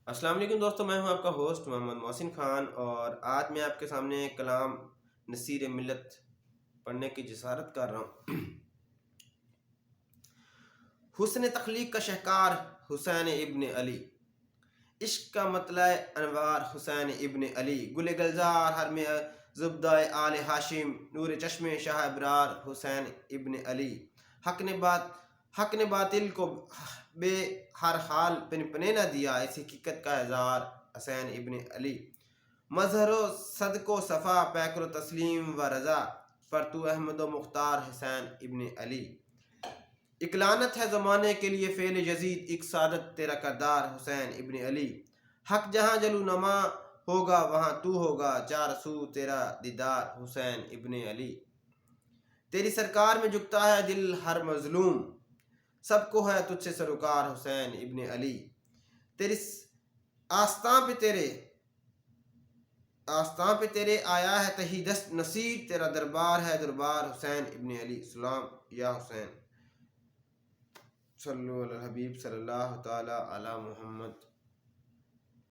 السلام علیکم دوستو، میں ہوں آپ کا ہوسٹ محمد محسن خان، اور آج میں آپ کے سامنے کلام نصیر ملت پڑھنے کی جسارت کر رہا ہوں۔ حسن تخلیق کا شہکار حسین ابن علی، عشق کا مطلع انوار حسین ابن علی، گل گلزار حرم زبدہ آل ہاشم، نور چشم شاہ ابرار حسین ابن علی، حق نے باطل کو بے ہر حال پنے نہ دیا، اس حقیقت کا اظہار حسین ابن علی، مظہر و صدق و صفا، پیکر و تسلیم و رضا، پر تو احمد و مختار حسین ابن علی، ایک لعنت ہے زمانے کے لیے فعل یزید، ایک سعادت تیرا کردار حسین ابن علی، حق جہاں جلو نما ہوگا وہاں تو ہوگا، چار سو تیرا دیدار حسین ابن علی، تیری سرکار میں جھکتا ہے دل ہر مظلوم، سب کو ہے تجھ سے سروکار حسین ابن علی، تیری آستان پہ تیرے آیا ہے تہی دست نصیر، تیرا دربار ہے دربار حسین ابن علی، سلام یا حسین، صلو علی الحبیب صلی اللہ تعالی علی محمد۔